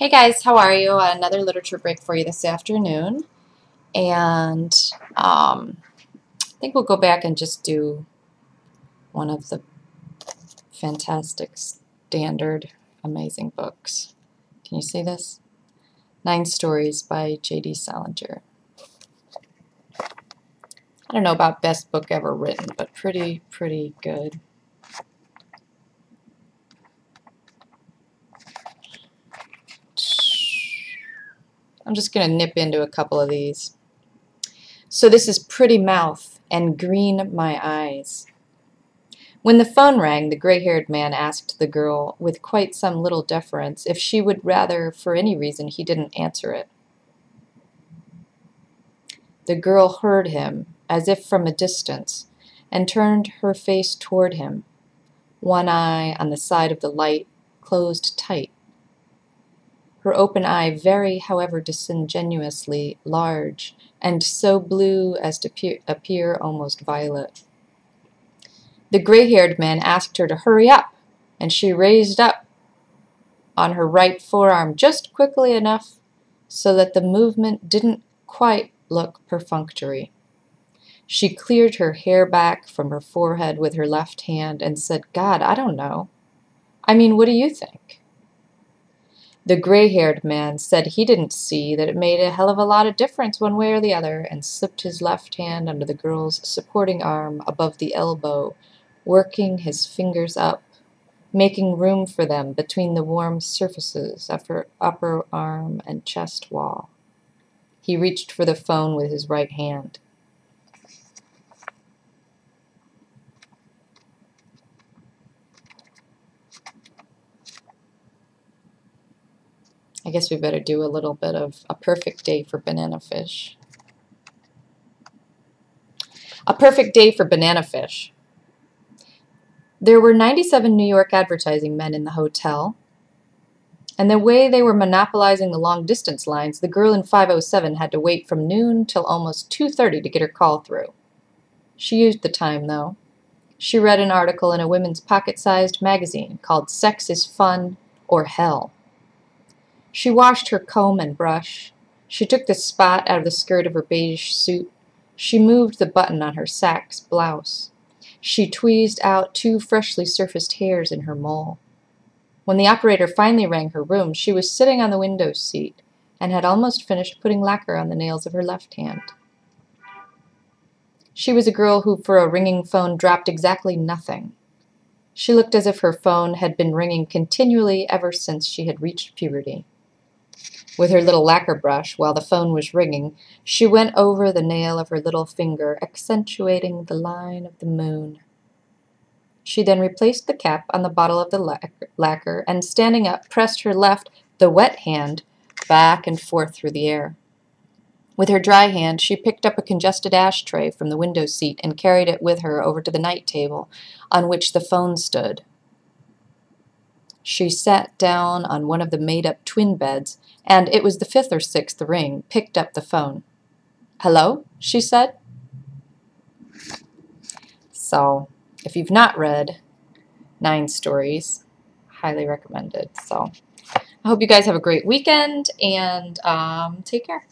Hey guys, how are you? Another literature break for you this afternoon. And I think we'll go back and just do one of the fantastic, standard, amazing books. Can you see this? 9 Stories by J.D. Salinger. I don't know about best book ever written, but pretty good. I'm just going to nip into a couple of these. So this is Pretty Mouth and Green My Eyes. When the phone rang, the gray-haired man asked the girl, with quite some little deference, if she would rather, for any reason, he didn't answer it. The girl heard him, as if from a distance, and turned her face toward him, one eye on the side of the light closed tight. Her open eye very, however disingenuously, large, and so blue as to appear almost violet. The gray-haired man asked her to hurry up, and she raised up on her right forearm just quickly enough so that the movement didn't quite look perfunctory. She cleared her hair back from her forehead with her left hand and said, "God, I don't know. I mean, what do you think?" The gray-haired man said he didn't see that it made a hell of a lot of difference one way or the other, and slipped his left hand under the girl's supporting arm above the elbow, working his fingers up, making room for them between the warm surfaces of her upper arm and chest wall. He reached for the phone with his right hand. I guess we better do a little bit of A Perfect Day for Bananafish. A Perfect Day for Bananafish. There were 97 New York advertising men in the hotel, and the way they were monopolizing the long-distance lines, the girl in 507 had to wait from noon till almost 2:30 to get her call through. She used the time, though. She read an article in a women's pocket-sized magazine called Sex is Fun or Hell. She washed her comb and brush. She took the spot out of the skirt of her beige suit. She moved the button on her Saks blouse. She tweezed out 2 freshly surfaced hairs in her mole. When the operator finally rang her room, she was sitting on the window seat and had almost finished putting lacquer on the nails of her left hand. She was a girl who, for a ringing phone, dropped exactly nothing. She looked as if her phone had been ringing continually ever since she had reached puberty. With her little lacquer brush, while the phone was ringing, she went over the nail of her little finger, accentuating the line of the moon. She then replaced the cap on the bottle of the lacquer and, standing up, pressed her left, the wet hand, back and forth through the air. With her dry hand, she picked up a congested ashtray from the window seat and carried it with her over to the night table, on which the phone stood. She sat down on one of the made-up twin beds, and it was the 5th or 6th ring, picked up the phone. "Hello?" she said. So, if you've not read 9 Stories, highly recommended. So, I hope you guys have a great weekend, and take care.